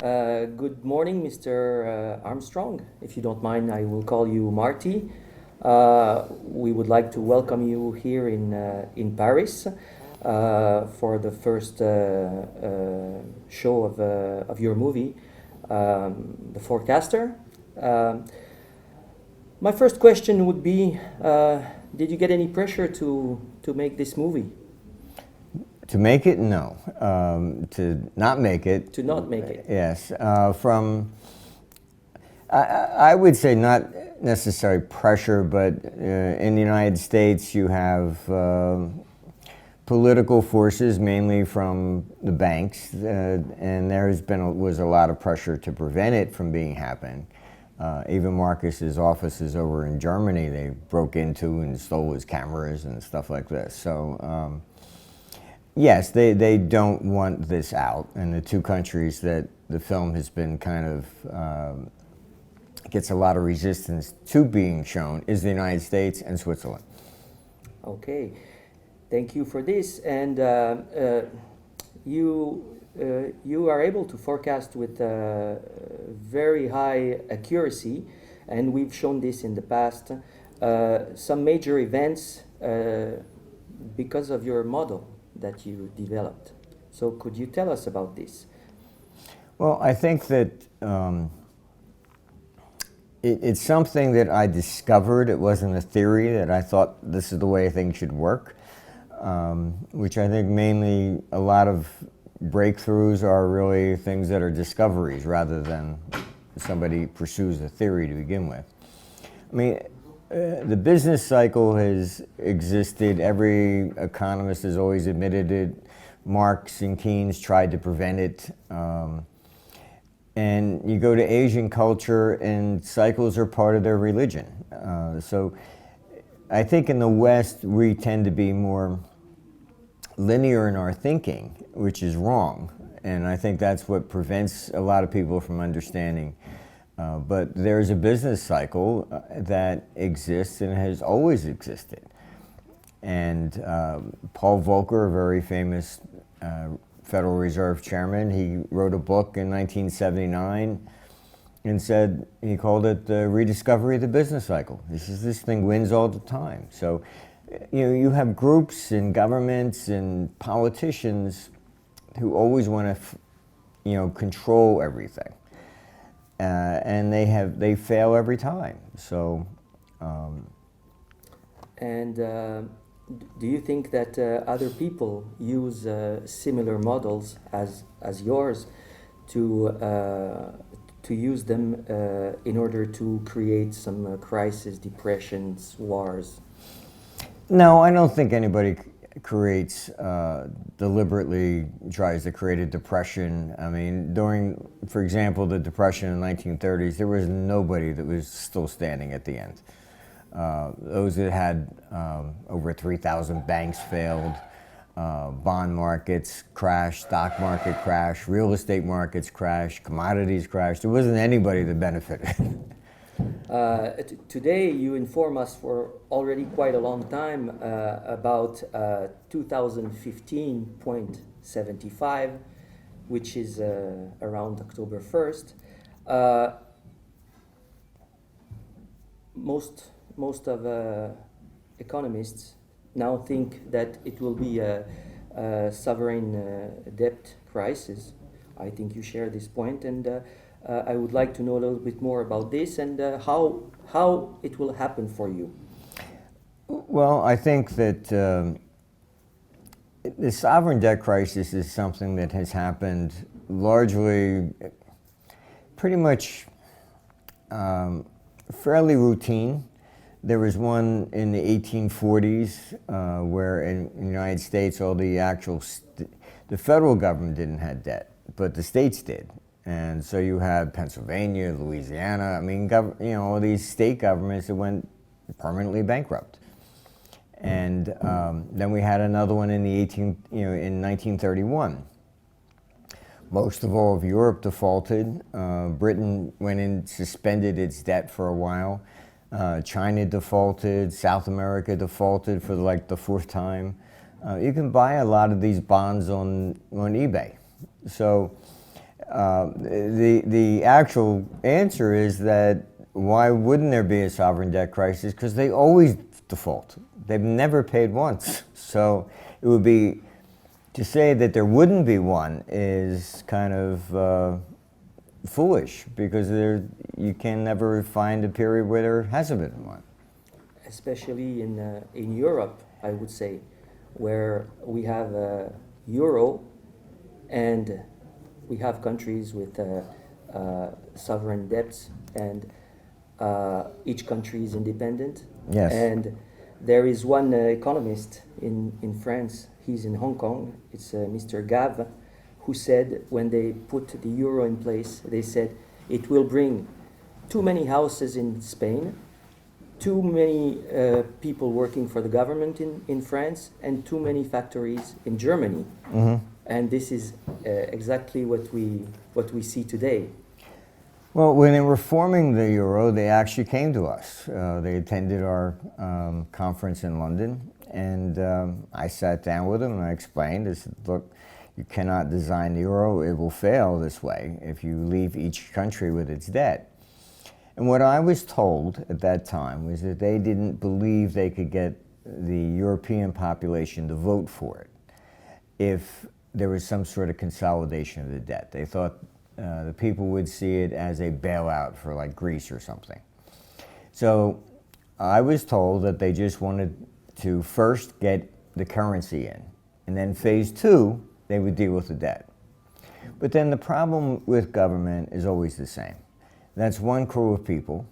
Good morning, Mr. Armstrong. If you don't mind, I will call you Marty. We would like to welcome you here in Paris for the first show of your movie, The Forecaster. My first question would be, did you get any pressure to make this movie? To make it, no. To not make it. To not make it? Yes. I would say not necessary pressure, but in the United States you have political forces, mainly from the banks, and there was a lot of pressure to prevent it from being happening. Even Marcus's offices over in Germany, they broke into and stole his cameras and stuff like this. So. Yes, they don't want this out, and the two countries that the film has been kind of gets a lot of resistance to being shown is the United States and Switzerland. Okay, thank you for this. And you are able to forecast with very high accuracy, and we've shown this in the past. Some major events because of your model that you developed. So could you tell us about this? Well, I think that it's something that I discovered. It wasn't a theory that I thought this is the way things should work, which I think mainly a lot of breakthroughs are really things that are discoveries rather than somebody pursues a theory to begin with. I mean, the business cycle has existed. Every economist has always admitted it. Marx and Keynes tried to prevent it. And you go to Asian culture and cycles are part of their religion. So I think in the West we tend to be more linear in our thinking, which is wrong. And I think that's what prevents a lot of people from understanding. But there's a business cycle that exists and has always existed. And Paul Volcker, a very famous Federal Reserve chairman, he wrote a book in 1979 and said, he called it the rediscovery of the business cycle. This thing wins all the time. So, you have groups and governments and politicians who always want to, control everything. And they fail every time. So. And do you think that other people use similar models as yours to use them in order to create some crisis, depressions, wars? No, I don't think anybody creates deliberately tries to create a depression. I mean, during, for example, the depression in the 1930s, there was nobody that was still standing at the end. Those that had over 3,000 banks failed, bond markets crashed, stock market crashed, real estate markets crashed, commodities crashed. There wasn't anybody that benefited. Today you inform us for already quite a long time about 2015.75, which is around October 1st. Most of economists now think that it will be a sovereign debt crisis. I think you share this point, and I would like to know a little bit more about this and how it will happen for you. Well, I think that the sovereign debt crisis is something that has happened largely, pretty much fairly routine. There was one in the 1840s where in the United States all the the federal government didn't have debt, but the states did. And so you had Pennsylvania, Louisiana, I mean, all these state governments that went permanently bankrupt. And then we had another one in in 1931. Most of all of Europe defaulted. Britain went in, suspended its debt for a while. China defaulted. South America defaulted for like the fourth time. You can buy a lot of these bonds on eBay. So The actual answer is that why wouldn't there be a sovereign debt crisis? Because they always default. They've never paid once. So it would be, to say that there wouldn't be one is kind of foolish, because you can never find a period where there hasn't been one. Especially in Europe, I would say, where we have a euro and we have countries with sovereign debts, and each country is independent. Yes. And there is one economist in France, he's in Hong Kong, it's Mr. Gave, who said when they put the euro in place, they said it will bring too many houses in Spain, too many people working for the government in France, and too many factories in Germany. Mm-hmm. And this is exactly what we see today. Well, when they were forming the euro, they actually came to us. They attended our conference in London, and I sat down with them and I explained, I said, look, you cannot design the euro, it will fail this way if you leave each country with its debt. And what I was told at that time was that they didn't believe they could get the European population to vote for it if there was some sort of consolidation of the debt. They thought the people would see it as a bailout for like Greece or something. So I was told that they just wanted to first get the currency in, and then phase two, they would deal with the debt. But then the problem with government is always the same. That's one crew of people,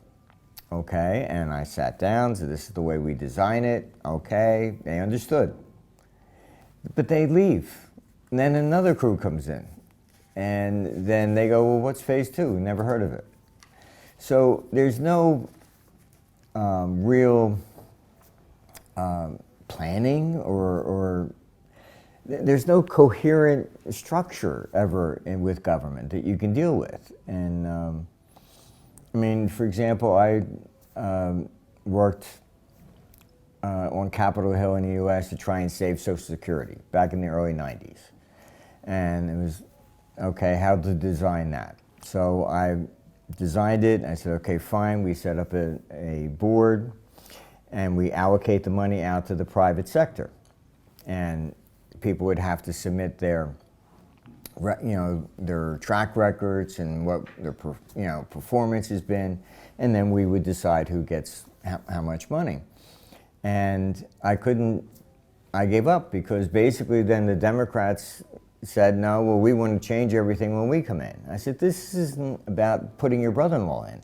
okay, and I sat down, so this is the way we design it, okay, they understood. But they leave, and then another crew comes in, and then they go, well, what's phase two? Never heard of it. So there's no real planning or there's no coherent structure ever with government that you can deal with. And I mean, for example, I worked on Capitol Hill in the U.S. to try and save Social Security back in the early 90s. And it was, okay, how to design that? So I designed it, and I said, okay, fine. We set up a board, and we allocate the money out to the private sector. And people would have to submit their track records and what their performance has been, and then we would decide who gets how much money. And I gave up, because basically then the Democrats said, no, well, we want to change everything when we come in. I said, this isn't about putting your brother-in-law in.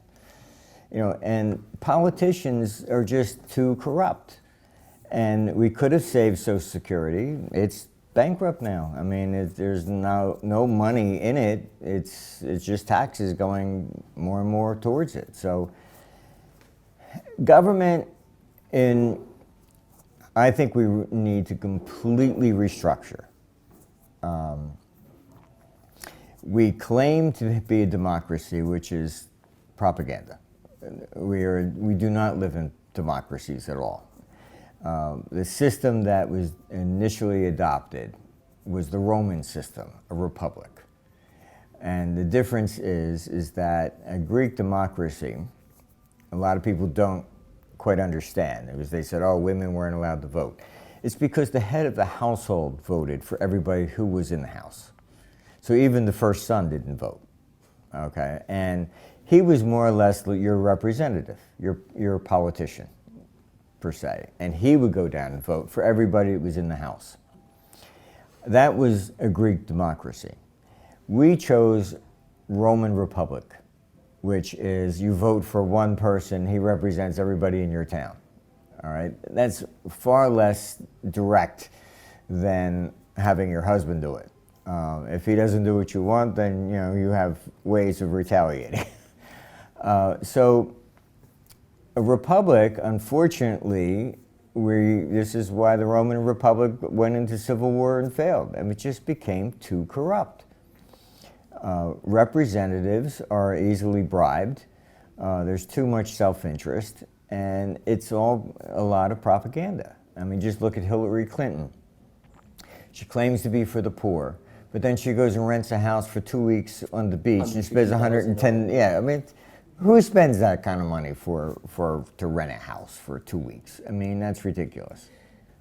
And politicians are just too corrupt. And we could have saved Social Security. It's bankrupt now. I mean, there's no money in it. It's just taxes going more and more towards it. So government, I think we need to completely restructure. We claim to be a democracy, which is propaganda. We do not live in democracies at all. The system that was initially adopted was the Roman system, a republic. And the difference is that a Greek democracy, a lot of people don't quite understand. It was, they said, oh, women weren't allowed to vote. It's because the head of the household voted for everybody who was in the house. So even the first son didn't vote, okay? And he was more or less your representative, your politician, per se. And he would go down and vote for everybody that was in the house. That was a Greek democracy. We chose Roman Republic, which is you vote for one person, he represents everybody in your town. All right, that's far less direct than having your husband do it. If he doesn't do what you want, then you have ways of retaliating. So a republic, unfortunately, this is why the Roman Republic went into civil war and failed. I mean, it just became too corrupt. Representatives are easily bribed. There's too much self-interest. And it's all a lot of propaganda. I mean, just look at Hillary Clinton. She claims to be for the poor, but then she goes and rents a house for 2 weeks on the beach and spends $150,000. 110. Yeah, I mean, who spends that kind of money to rent a house for 2 weeks? I mean, that's ridiculous.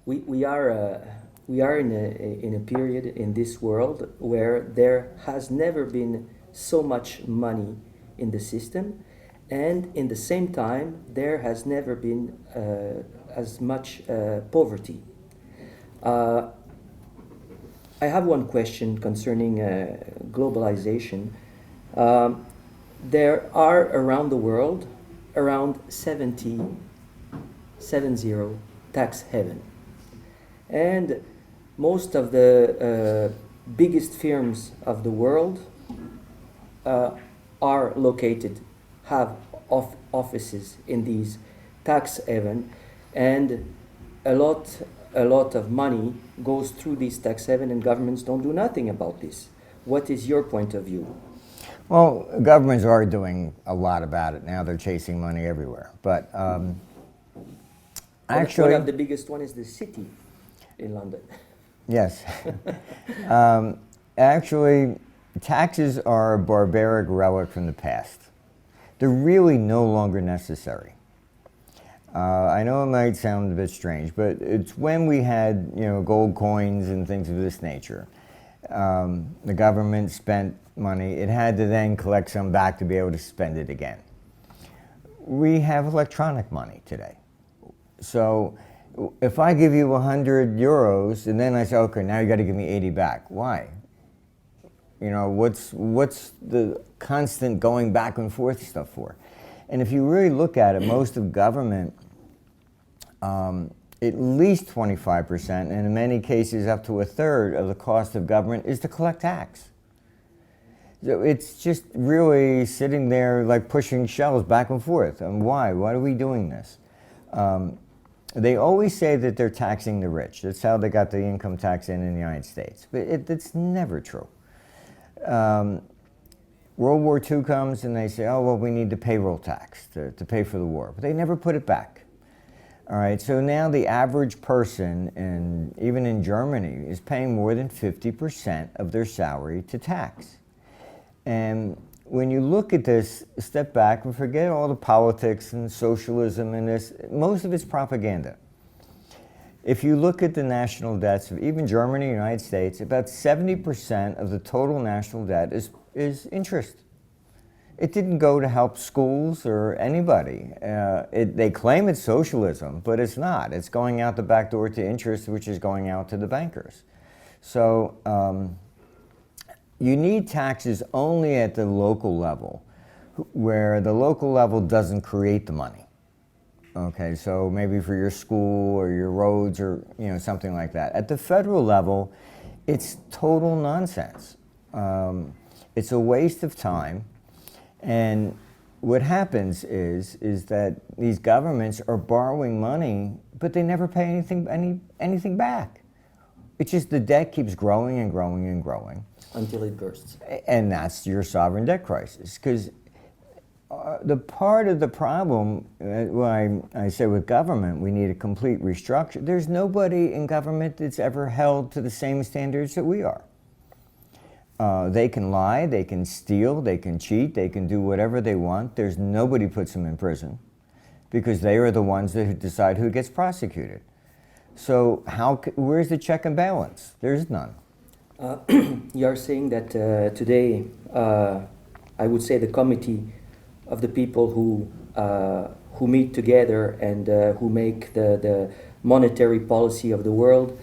We are in a period in this world where there has never been so much money in the system, and in the same time there has never been as much poverty. I have one question concerning globalization. There are around the world around 70 tax haven, and most of the biggest firms of the world are located, have offices in these tax haven, and a lot of money goes through these tax haven, and governments don't do nothing about this. What is your point of view? Well, governments are doing a lot about it now. They're chasing money everywhere. But actually, one of the biggest one is the city in London. Yes. Actually, taxes are a barbaric relic from the past. They're really no longer necessary. I know it might sound a bit strange, but it's when we had, gold coins and things of this nature. The government spent money. It had to then collect some back to be able to spend it again. We have electronic money today. So if I give you 100 euros and then I say, okay, now you got to give me 80 back. Why? What's the constant going back and forth stuff for? And if you really look at it, most of government, at least 25%, and in many cases up to a third of the cost of government is to collect tax. So it's just really sitting there like pushing shells back and forth. And why? Why are we doing this? They always say that they're taxing the rich. That's how they got the income tax in the United States. But it's never true. World War II comes and they say, oh, well, we need the payroll tax to pay for the war. But they never put it back. All right, so now the average person, even in Germany, is paying more than 50% of their salary to tax. And when you look at this, step back and forget all the politics and socialism and this, most of it's propaganda. If you look at the national debts of even Germany, United States, about 70% of the total national debt is interest. It didn't go to help schools or anybody. They claim it's socialism, but it's not. It's going out the back door to interest, which is going out to the bankers. So you need taxes only at the local level, where the local level doesn't create the money. Okay, so maybe for your school or your roads or something like that. At the federal level, it's total nonsense. It's a waste of time. And what happens is that these governments are borrowing money, but they never pay anything back. It's just the debt keeps growing and growing and growing. Until it bursts. And that's your sovereign debt crisis. Because the part of the problem, I say with government, we need a complete restructure. There's nobody in government that's ever held to the same standards that we are. They can lie, they can steal, they can cheat, they can do whatever they want. There's nobody puts them in prison because they are the ones that decide who gets prosecuted. So where's the check and balance? There's none. You are saying that today, I would say the committee of the people who meet together and who make the monetary policy of the world,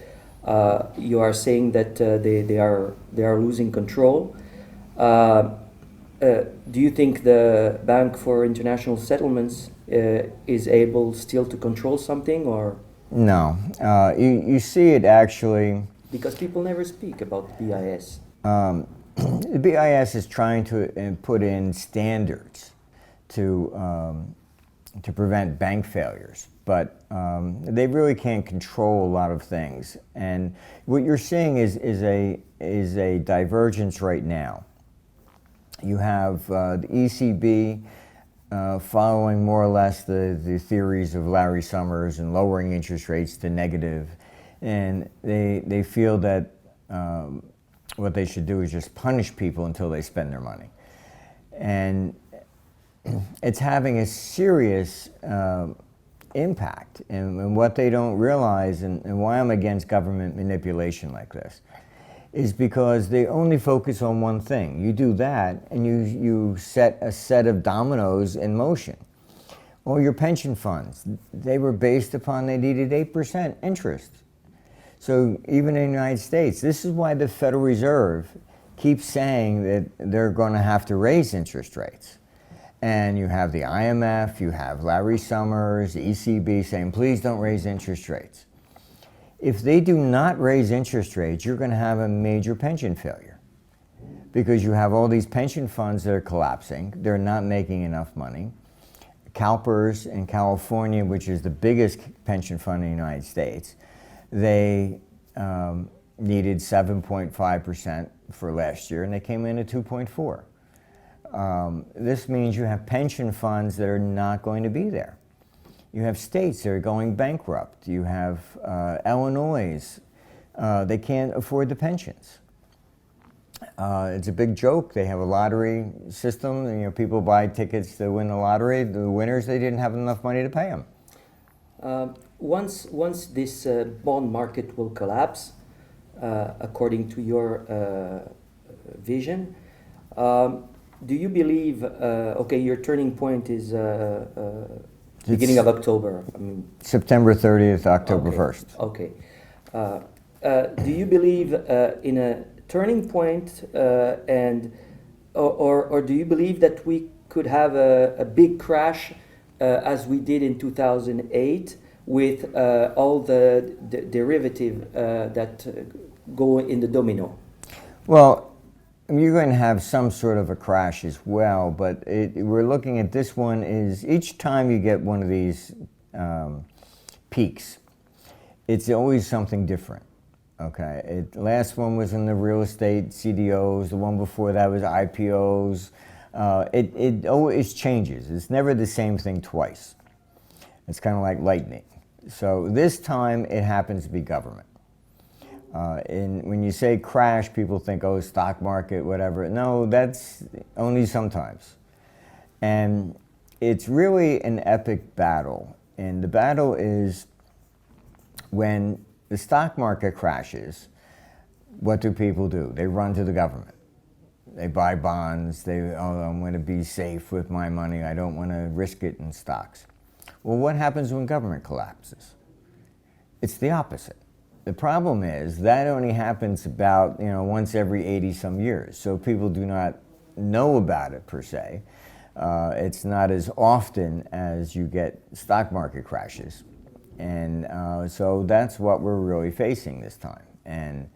you are saying that they are losing control. Do you think the Bank for International Settlements is able still to control something, or? No. You see it actually. Because people never speak about BIS. The BIS is trying to put in standards to prevent bank failures, but they really can't control a lot of things. And what you're seeing is a divergence right now. You have the ECB following more or less the theories of Larry Summers and lowering interest rates to negative, and they feel that what they should do is just punish people until they spend their money. And it's having a serious impact. And what they don't realize, and why I'm against government manipulation like this, is because they only focus on one thing. You do that, and you set a set of dominoes in motion. All your pension funds, they were based upon they needed 8% interest. So even in the United States, this is why the Federal Reserve keeps saying that they're going to have to raise interest rates. And you have the IMF, you have Larry Summers, the ECB saying, please don't raise interest rates. If they do not raise interest rates, you're going to have a major pension failure, because you have all these pension funds that are collapsing. They're not making enough money. CalPERS in California, which is the biggest pension fund in the United States, they needed 7.5% for last year, and they came in at 2.4. This means you have pension funds that are not going to be there. You have states that are going bankrupt. You have Illinois, they can't afford the pensions. It's a big joke. They have a lottery system. You know, people buy tickets to win the lottery. The winners, they didn't have enough money to pay them. Once this bond market will collapse, according to your vision, do you believe? Okay, your turning point is beginning of October. I mean, September 30th, October okay. 1st. Okay. Do you believe in a turning point, or do you believe that we could have a big crash as we did in 2008 with all the derivative that go in the domino? Well, you're going to have some sort of a crash as well, but we're looking at this one is each time you get one of these peaks, it's always something different. Okay, last one was in the real estate CDOs. The one before that was IPOs. It always changes. It's never the same thing twice. It's kind of like lightning. So this time it happens to be government. And when you say crash, people think, oh, stock market, whatever. No, that's only sometimes. And it's really an epic battle. And the battle is when the stock market crashes, what do people do? They run to the government. They buy bonds. I'm going to be safe with my money. I don't want to risk it in stocks. Well, what happens when government collapses? It's the opposite. The problem is that only happens about once every 80 some years. So people do not know about it per se. It's not as often as you get stock market crashes. And so that's what we're really facing this time. And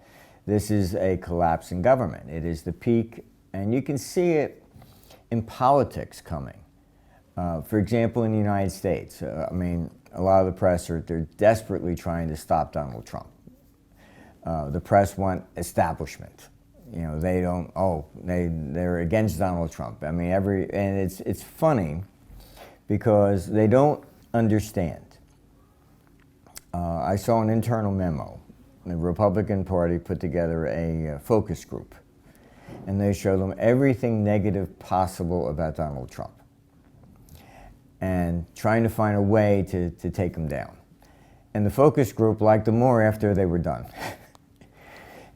this is a collapse in government. It is the peak, and you can see it in politics coming. For example, in the United States, a lot of the press they're desperately trying to stop Donald Trump. The press want establishment. They're against Donald Trump. And it's funny because they don't understand. I saw an internal memo. The Republican Party put together a focus group, and they showed them everything negative possible about Donald Trump and trying to find a way to take him down. And the focus group liked him more after they were done.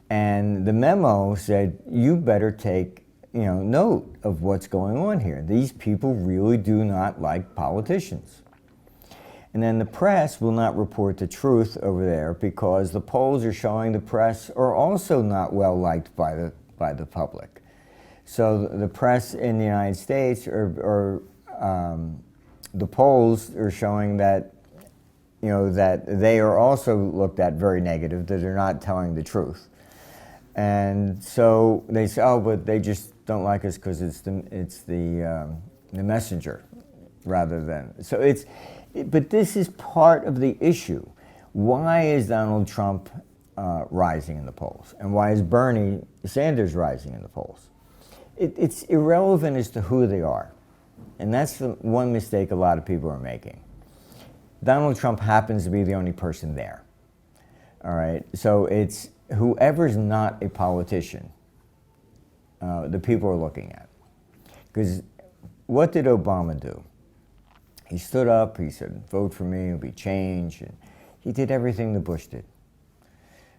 And the memo said, you better take note of what's going on here. These people really do not like politicians. And then the press will not report the truth over there because the polls are showing the press are also not well liked by the public. So the press in the United States the polls are showing that that they are also looked at very negative, that they're not telling the truth. And so they say, oh, but they just don't like us because it's the messenger rather than. So but this is part of the issue. Why is Donald Trump rising in the polls? And why is Bernie Sanders rising in the polls? It's irrelevant as to who they are. And that's the one mistake a lot of people are making. Donald Trump happens to be the only person there. All right, so it's whoever's not a politician the people are looking at. Because what did Obama do? He stood up, he said, vote for me, it'll be change. And he did everything the Bush did.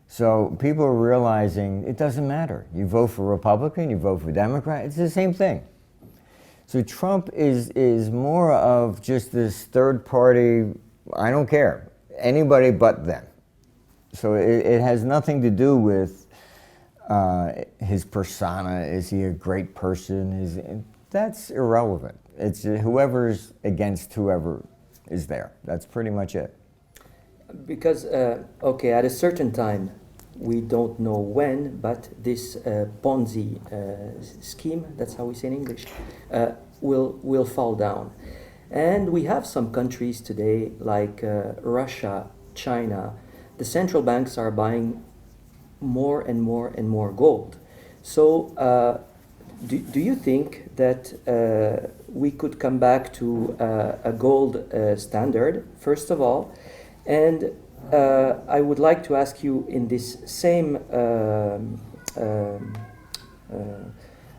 So people are realizing it doesn't matter. You vote for Republican, you vote for Democrat, it's the same thing. So Trump is more of just this third party, I don't care, anybody but them. So it has nothing to do with his persona. Is he a great person? That's irrelevant. It's whoever's against whoever is there. That's pretty much it. Because, okay, at a certain time, we don't know when, but this Ponzi scheme, that's how we say in English, will fall down. And we have some countries today, like Russia, China. The central banks are buying more and more and more gold. So do you think that we could come back to a gold standard, first of all? And I would like to ask you in this same, I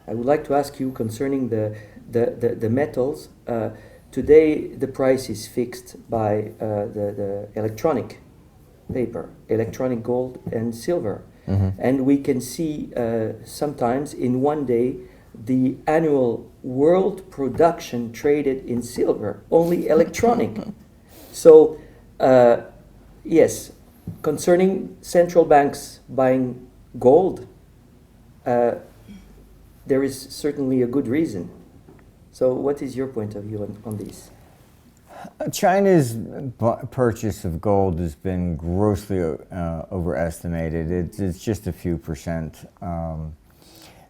would like to ask you concerning the metals. Today the price is fixed by the electronic paper, electronic gold and silver. Mm-hmm. And we can see sometimes in one day the annual world production traded in silver, only electronic. So yes, concerning central banks buying gold, there is certainly a good reason. So what is your point of view on this? China's purchase of gold has been grossly overestimated. It's just a few percent.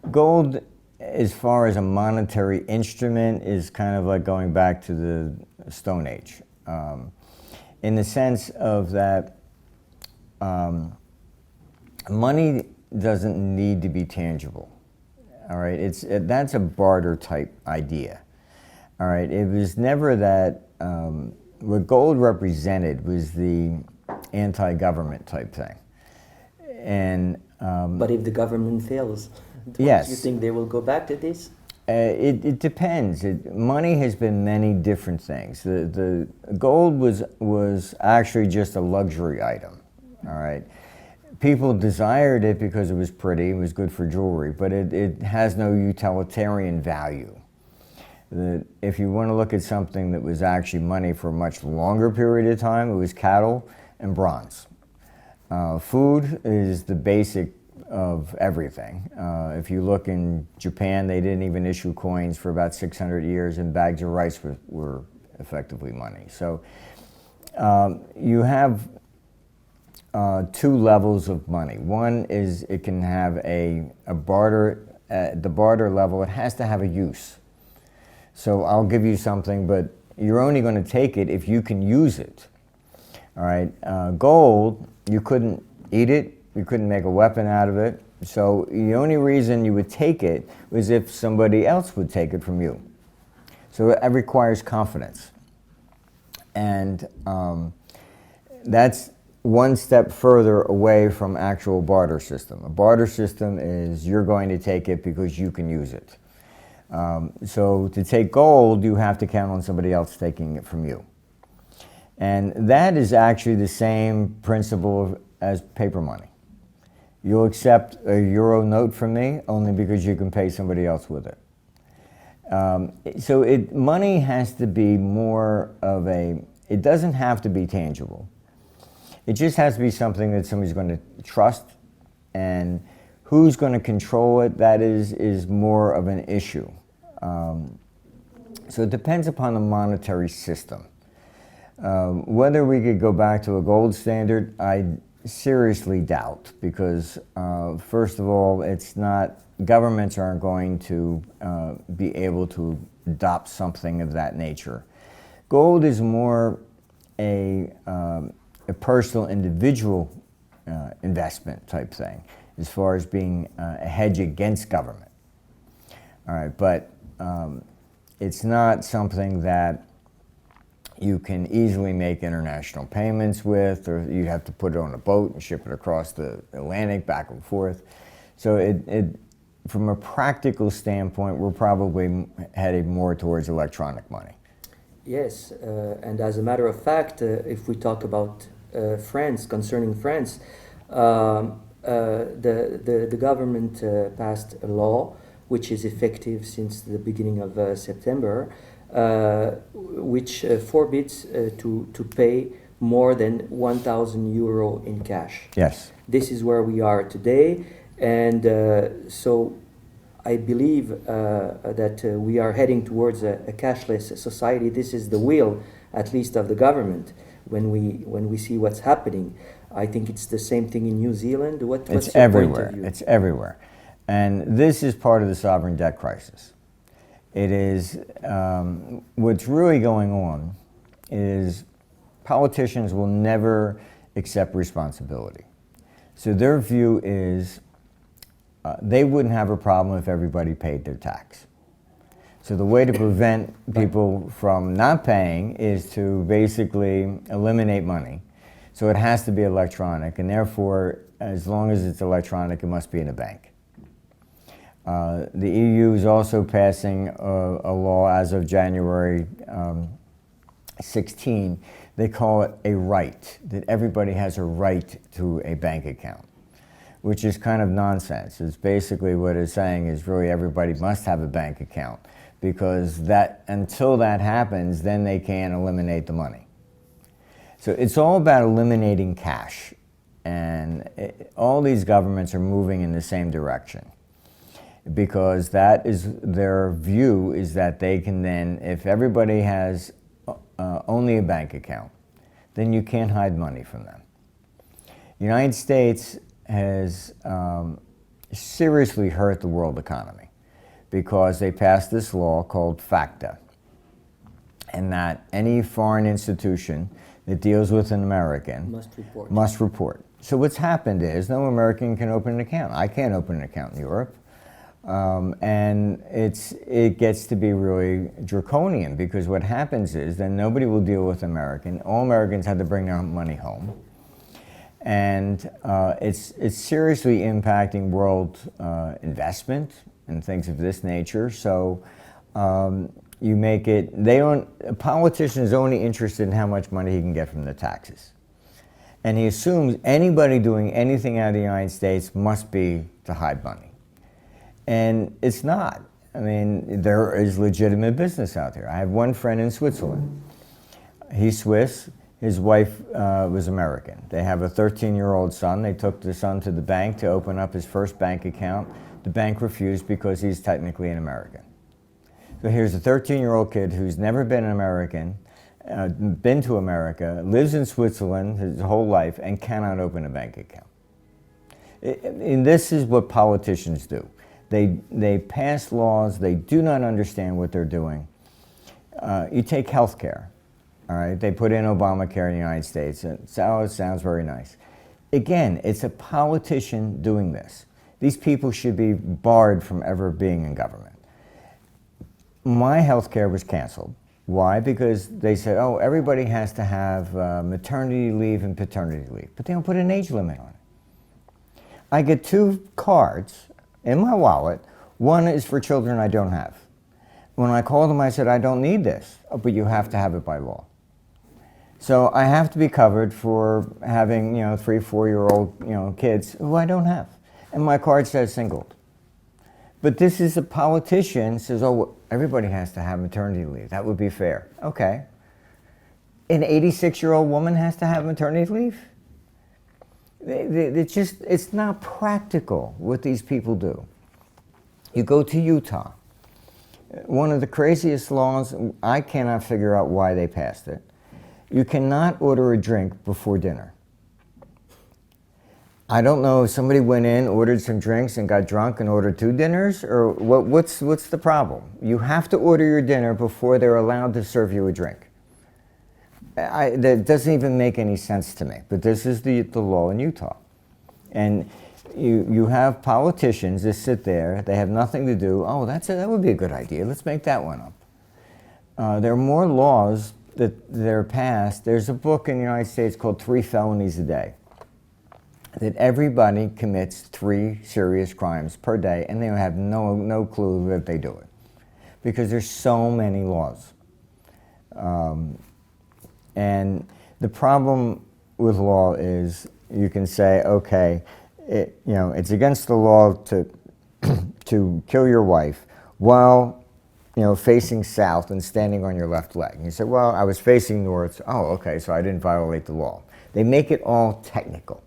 Gold, as far as a monetary instrument, is kind of like going back to the Stone Age. In the sense of that money doesn't need to be tangible. All right, that's a barter type idea. All right, it was never that. What gold represented was the anti-government type thing, and but if the government fails, yes, you think they will go back to this? It depends. Money has been many different things. The gold was actually just a luxury item. All right, people desired it because it was pretty, it was good for jewelry, but it has no utilitarian value. If you want to look at something that was actually money for a much longer period of time, it was cattle and bronze. Food is the basic of everything. If you look in Japan, they didn't even issue coins for about 600 years, and bags of rice were effectively money. So you have two levels of money. One is it can have a barter. At the barter level, it has to have a use. So I'll give you something, but you're only going to take it if you can use it. All right, gold, you couldn't eat it, you couldn't make a weapon out of it. So the only reason you would take it was if somebody else would take it from you. So it requires confidence. And that's one step further away from actual barter system. A barter system is you're going to take it because you can use it. So to take gold, you have to count on somebody else taking it from you. And that is actually the same principle as paper money. You'll accept a euro note from me only because you can pay somebody else with it. So money has to be more of it doesn't have to be tangible. It just has to be something that somebody's going to trust, and who's going to control it, that is more of an issue. So it depends upon the monetary system. Whether we could go back to a gold standard, I seriously doubt, because first of all, governments aren't going to be able to adopt something of that nature. Gold is more a personal, individual investment type thing, as far as being a hedge against government. All right, but it's not something that you can easily make international payments with, or you'd have to put it on a boat and ship it across the Atlantic back and forth. So from a practical standpoint, we're probably heading more towards electronic money. Yes, and as a matter of fact, if we talk about France, concerning France, the government passed a law which is effective since the beginning of September, which forbids to pay more than 1,000 euro in cash. Yes. This is where we are today, and so I believe that we are heading towards a cashless society. This is the will, at least, of the government. When we see what's happening, I think it's the same thing in New Zealand. What's it's your everywhere. point of view? It's everywhere, and this is part of the sovereign debt crisis. It is what's really going on is politicians will never accept responsibility. So their view is they wouldn't have a problem if everybody paid their tax. So the way to prevent people from not paying is to basically eliminate money. So it has to be electronic, and therefore, as long as it's electronic, it must be in a bank. The EU is also passing a law as of January 16. They call it a right, that everybody has a right to a bank account, which is kind of nonsense. It's basically what it's saying is really everybody must have a bank account, because that until that happens, then they can eliminate the money. So it's all about eliminating cash, and all these governments are moving in the same direction, because that is their view, is that they can then, if everybody has only a bank account, then you can't hide money from them. The United States has seriously hurt the world economy because they passed this law called FATCA, and that any foreign institution that deals with an American must report. So what's happened is no American can open an account. I can't open an account in Europe. And it gets to be really draconian, because what happens is then nobody will deal with American. All Americans have to bring their money home. And it's seriously impacting world investment and things of this nature. So you make it, a politician is only interested in how much money he can get from the taxes. And he assumes anybody doing anything out of the United States must be to hide money. And it's not. I mean, there is legitimate business out there. I have one friend in Switzerland. He's Swiss. His wife was American. They have a 13-year-old son. They took the son to the bank to open up his first bank account. The bank refused because he's technically an American. So here's a 13-year-old kid who's never been an American, been to America, lives in Switzerland his whole life, and cannot open a bank account. And this is what politicians do. They pass laws, they do not understand what they're doing. You take health care, all right? They put in Obamacare in the United States. It sounds very nice. Again, it's a politician doing this. These people should be barred from ever being in government. My health care was canceled. Why? Because they said, oh, everybody has to have maternity leave and paternity leave, but they don't put an age limit on it. I get 2 cards in my wallet. One is for children I don't have. When I called them, I said, I don't need this. Oh, but you have to have it by law. So I have to be covered for having, 3, 4-year-old, kids who I don't have. And my card says singled. But this is a politician says, oh, well, everybody has to have maternity leave. That would be fair. Okay. An 86-year-old woman has to have maternity leave? It's not practical what these people do. You go to Utah. One of the craziest laws, I cannot figure out why they passed it. You cannot order a drink before dinner. I don't know if somebody went in, ordered some drinks, and got drunk and ordered 2 dinners, or what's the problem? You have to order your dinner before they're allowed to serve you a drink. That doesn't even make any sense to me, but this is the law in Utah. And you have politicians that sit there, they have nothing to do. Oh, that would be a good idea. Let's make that one up. There are more laws that are passed. There's a book in the United States called 3 Felonies a Day. that everybody commits 3 serious crimes per day, and they have no clue that they do it, because there's so many laws. And the problem with law is you can say, okay, it's against the law to to kill your wife while facing south and standing on your left leg. And you say, well, I was facing north. Oh, okay, so I didn't violate the law. They make it all technical.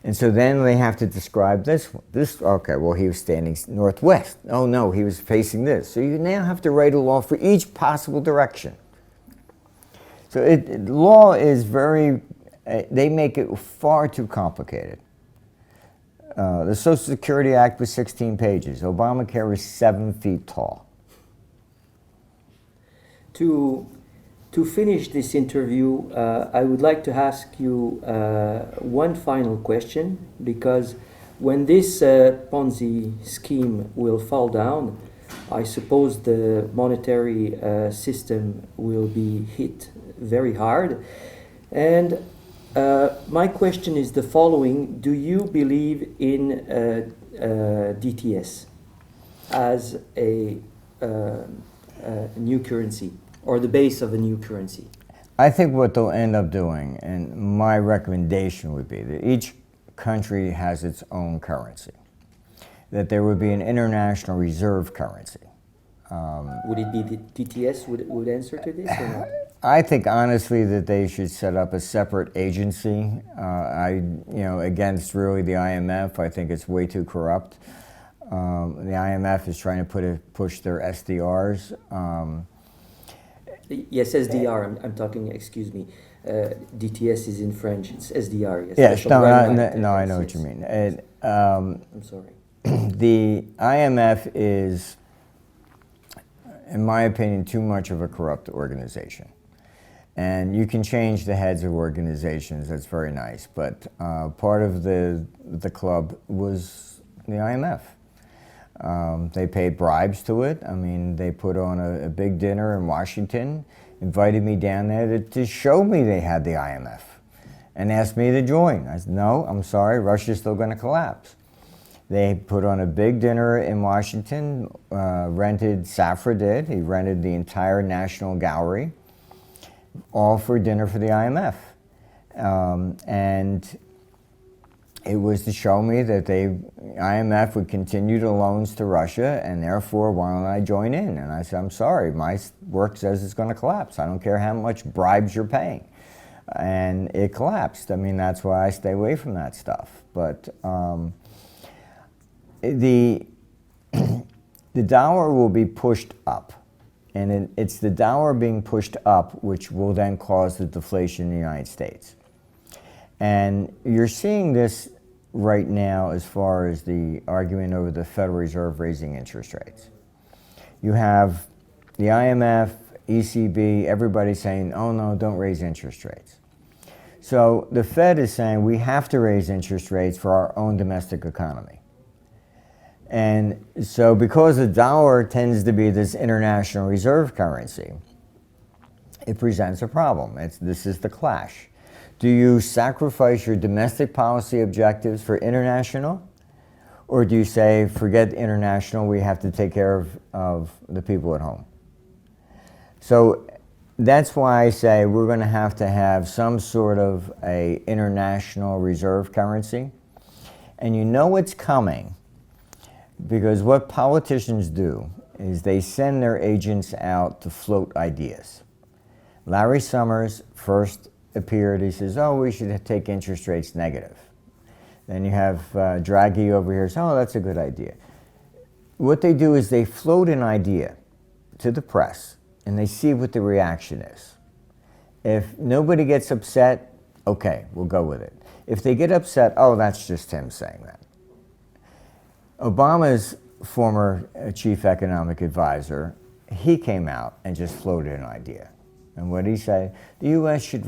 And so then they have to describe this one. Okay, well, he was standing northwest. Oh, no, he was facing this. So you now have to write a law for each possible direction. So law is they make it far too complicated. The Social Security Act was 16 pages. Obamacare is 7 feet tall. To finish this interview, I would like to ask you one final question, because when this Ponzi scheme will fall down, I suppose the monetary system will be hit very hard. And my question is the following: do you believe in DTS as a new currency, or the base of a new currency? I think what they'll end up doing, and my recommendation would be that each country has its own currency, that there would be an international reserve currency. Would it be the DTS would answer to this or not? I think honestly that they should set up a separate agency. Against really the IMF. I think it's way too corrupt. The IMF is trying to push their SDRs. Yes, SDR. I'm talking. Excuse me. DTS is in French. It's SDR. Yes. No. I know what you mean. I'm sorry. The IMF is, in my opinion, too much of a corrupt organization. And you can change the heads of organizations. That's very nice. But part of the club was the IMF. They paid bribes to it. I mean, they put on a big dinner in Washington, invited me down there to show me they had the IMF, and asked me to join. I said, no, I'm sorry, Russia's still going to collapse. They put on a big dinner in Washington, Safra did. He rented the entire National Gallery, all for dinner for the IMF. And it was to show me that IMF would continue the loans to Russia, and therefore, why don't I join in? And I said, I'm sorry, my work says it's going to collapse. I don't care how much bribes you're paying. And it collapsed. I mean, that's why I stay away from that stuff. But the dollar will be pushed up. And it's the dollar being pushed up which will then cause the deflation in the United States. And you're seeing this right now as far as the argument over the Federal Reserve raising interest rates. You have the IMF, ECB, everybody saying, oh no, don't raise interest rates. So the Fed is saying we have to raise interest rates for our own domestic economy. And so because the dollar tends to be this international reserve currency, it presents a problem. This is the clash. Do you sacrifice your domestic policy objectives for international? Or do you say, forget international, we have to take care of the people at home? So that's why I say we're going to have some sort of a international reserve currency. And you know it's coming, because what politicians do is they send their agents out to float ideas. Larry Summers first appeared, he says, oh, we should take interest rates negative. Then you have Draghi over here, says, oh, that's a good idea. What they do is they float an idea to the press, and they see what the reaction is. If nobody gets upset, okay, we'll go with it. If they get upset, oh, that's just him saying that. Obama's former chief economic advisor, he came out and just floated an idea. And what did he say? The U.S. should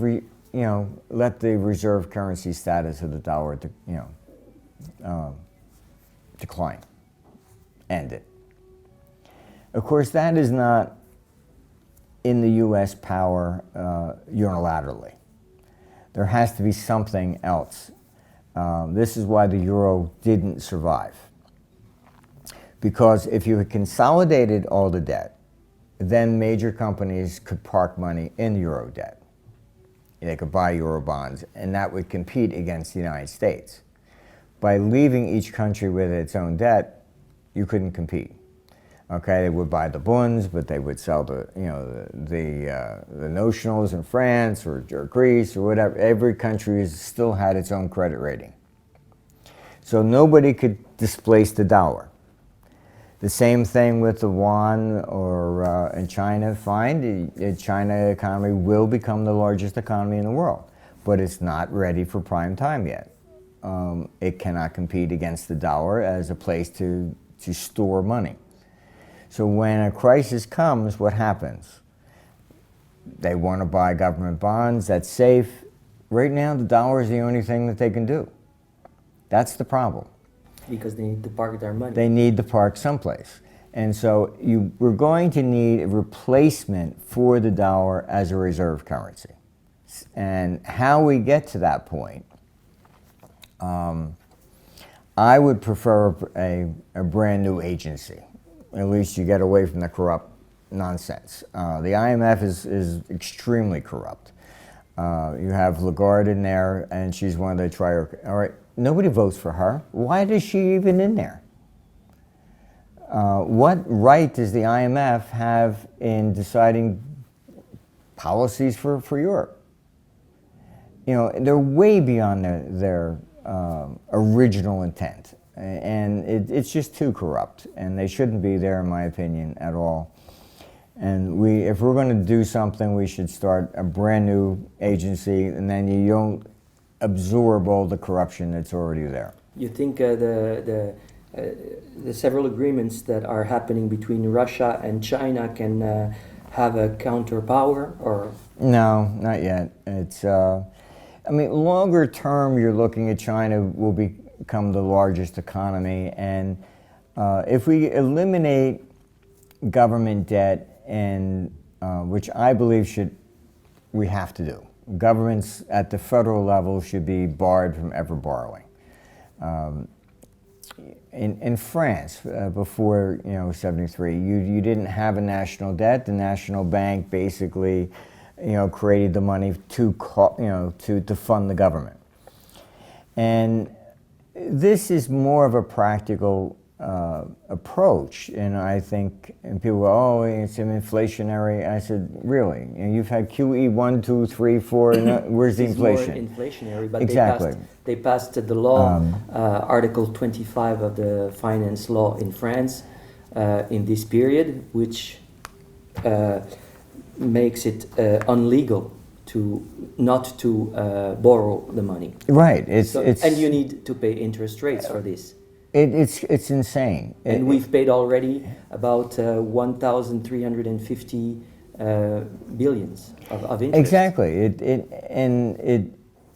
let the reserve currency status of the dollar decline. End it. Of course, that is not in the U.S. power unilaterally. There has to be something else This is why the euro didn't survive. Because if you had consolidated all the debt, then major companies could park money in euro debt. They could buy euro bonds, and that would compete against the United States. By leaving each country with its own debt, you couldn't compete. Okay, they would buy the bonds, but they would sell the notionals in France or Greece or whatever. Every country still had its own credit rating. So nobody could displace the dollar. The same thing with the yuan or in China. Fine, the China economy will become the largest economy in the world, but it's not ready for prime time yet. It cannot compete against the dollar as a place to store money. So when a crisis comes, what happens? They want to buy government bonds, that's safe. Right now, the dollar is the only thing that they can do. That's the problem. Because they need to park their money. They need to park someplace. And so we're going to need a replacement for the dollar as a reserve currency. And how we get to that point, I would prefer a brand new agency. At least you get away from the corrupt nonsense. The IMF is extremely corrupt. You have Lagarde in there, and she's one of the all right, nobody votes for her. Why is she even in there? What right does the IMF have in deciding policies for Europe? You know, they're way beyond their original intent. And it's just too corrupt, and they shouldn't be there, in my opinion, at all. And if we're going to do something, we should start a brand new agency, and then you don't absorb all the corruption that's already there. You think the several agreements that are happening between Russia and China can have a counterpower, or? No, not yet. It's, I mean, longer term, you're looking at China will become the largest economy, and if we eliminate government debt, and which I believe we have to do. Governments at the federal level should be barred from ever borrowing. In France, before 73, you didn't have a national debt. The national bank basically, created the money to fund the government. And this is more of a practical approach, and I think, and people go, oh, it's an inflationary. I said, really? You've had QE 1, 2, 3, 4, and where's the inflation? It's more inflationary, but exactly. They passed the law, Article 25 of the finance law in France in this period, which makes it unlegal not to borrow the money. Right. And you need to pay interest rates for this. It's insane. And we've paid already about 1,350 billions of interest. Exactly.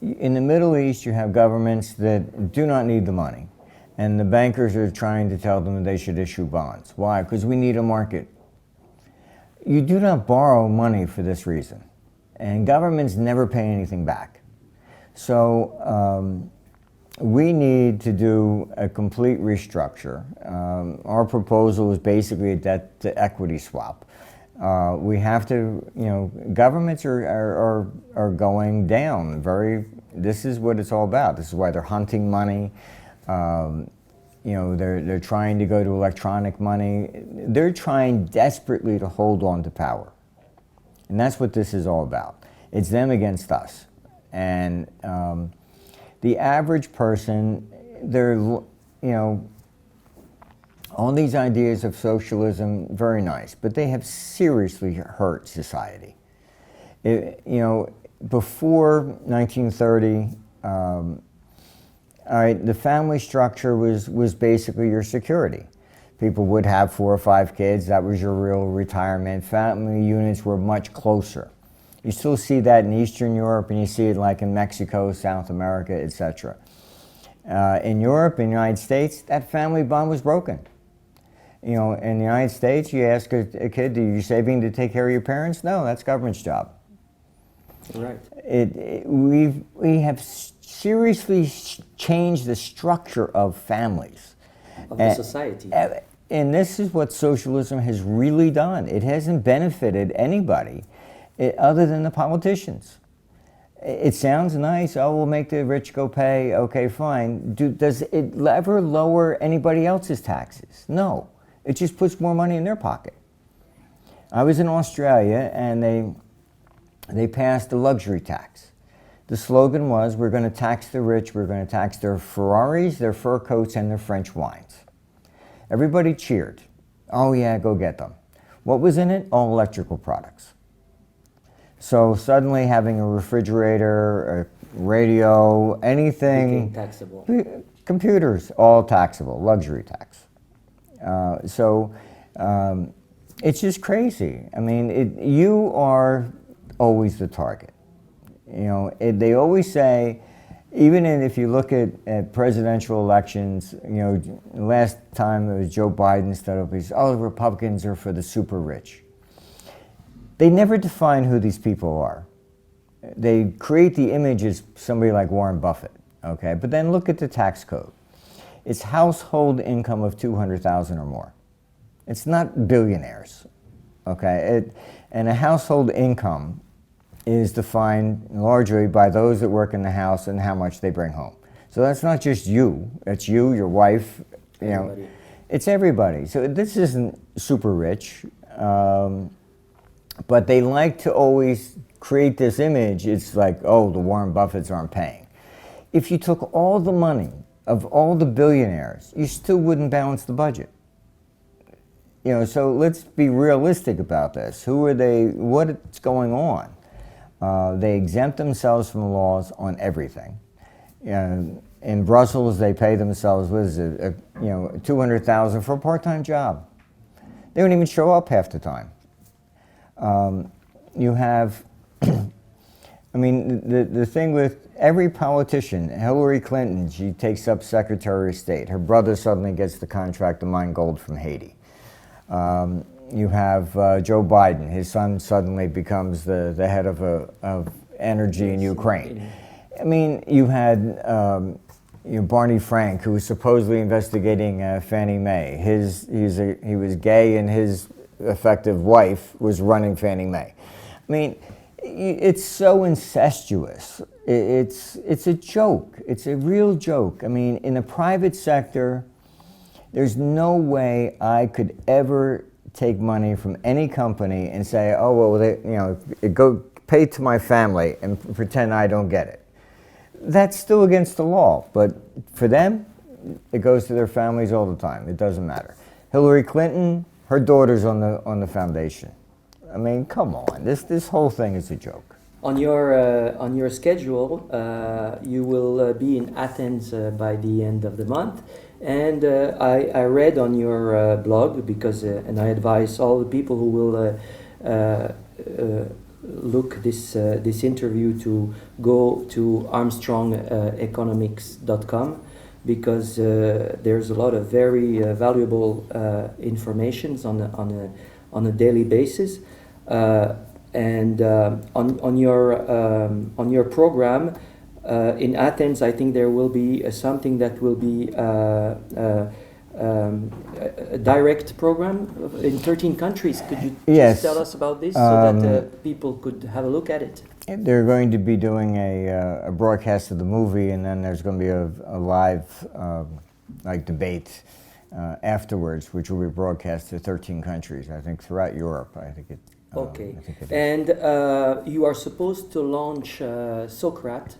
In the Middle East, you have governments that do not need the money. And the bankers are trying to tell them that they should issue bonds. Why? Because we need a market. You do not borrow money for this reason. And governments never pay anything back. So we need to do a complete restructure. Our proposal is basically a debt to equity swap. We have to, governments are going down. This is what it's all about. This is why they're hunting money. They're trying to go to electronic money. They're trying desperately to hold on to power. And that's what this is all about. It's them against us. And the average person, all these ideas of socialism, very nice, but they have seriously hurt society. Before 1930, the family structure was basically your security. People would have 4 or 5 kids. That was your real retirement. Family units were much closer. You still see that in Eastern Europe, and you see it like in Mexico, South America, etc. In Europe, in the United States, that family bond was broken. In the United States, you ask a kid, are you saving to take care of your parents? No, that's government's job. Right. We have seriously changed the structure of families. Of the society. And this is what socialism has really done. It hasn't benefited anybody other than the politicians. It sounds nice. Oh, we'll make the rich go pay. Okay, fine. Does it ever lower anybody else's taxes? No. It just puts more money in their pocket. I was in Australia, and they passed the luxury tax. The slogan was, we're going to tax the rich, we're going to tax their Ferraris, their fur coats, and their French wines. Everybody cheered. Oh yeah, go get them. What was in it? All electrical products. So suddenly having a refrigerator, a radio, anything... Became taxable. Computers, all taxable, luxury tax. It's just crazy. I mean, you are always the target. You know, they always say, even if you look at presidential elections, you know, last time it was Joe Biden stood up, he said, oh, the Republicans are for the super rich. They never define who these people are. They create the image as somebody like Warren Buffett, okay? But then look at the tax code. It's household income of $200,000 or more. It's not billionaires, okay? And a household income is defined largely by those that work in the house and how much they bring home. So that's not just you, it's you, your wife, you know, Everybody. It's everybody. So this isn't super rich, but they like to always create this image. It's like, oh, the Warren Buffetts aren't paying. If you took all the money of all the billionaires, you still wouldn't balance the budget. You know, so let's be realistic about this. Who are they? What's going on? They exempt themselves from laws on everything. In Brussels, they pay themselves, what is it, you know, $200,000 for a part-time job. They don't even show up half the time. You have, I mean, the thing with every politician, Hillary Clinton, she takes up Secretary of State. Her brother suddenly gets the contract to mine gold from Haiti. You have Joe Biden. His son suddenly becomes the head of energy in Ukraine. I mean, you had Barney Frank, who was supposedly investigating Fannie Mae. He was gay, and his effective wife was running Fannie Mae. I mean, it's so incestuous. It's a joke. It's a real joke. I mean, in the private sector, there's no way I could ever take money from any company and say, oh, well, go pay to my family and pretend I don't get it. That's still against the law, but for them, it goes to their families all the time. It doesn't matter. Hillary Clinton, her daughter's on the foundation. I mean, come on, this whole thing is a joke. On your schedule, you will be in Athens by the end of the month. And I read on your blog, because and I advise all the people who will look this interview to go to armstrongeconomics.com, because there's a lot of very valuable informations on a daily basis. And on your program, in Athens, I think there will be something that will be a direct program in 13 countries. Could you just tell us about this so that people could have a look at it? They're going to be doing a broadcast of the movie, and then there's going to be a live debate afterwards, which will be broadcast to 13 countries, I think, throughout Europe. I think it. Okay. And you are supposed to launch Socrate.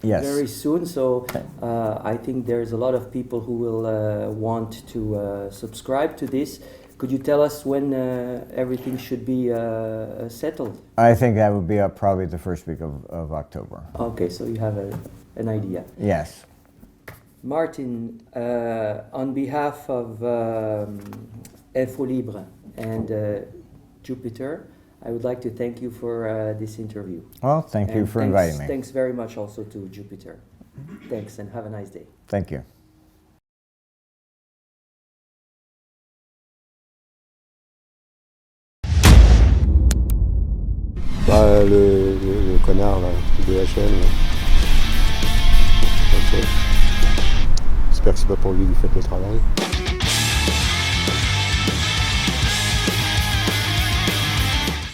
Yes. Very soon, so I think there's a lot of people who will want to subscribe to this. Could you tell us when everything should be settled? I think that would be up probably the first week of October. Okay, so you have an idea. Yes. Martin, on behalf of Info Libre and Jupiter, I would like to thank you for this interview. Well, thank you for inviting me. Thanks very much also to Jupiter. Thanks, and have a nice day. Thank you. Le connard là, DHL. Ok. j'espère que c'est pas pour lui que vous faites le travail.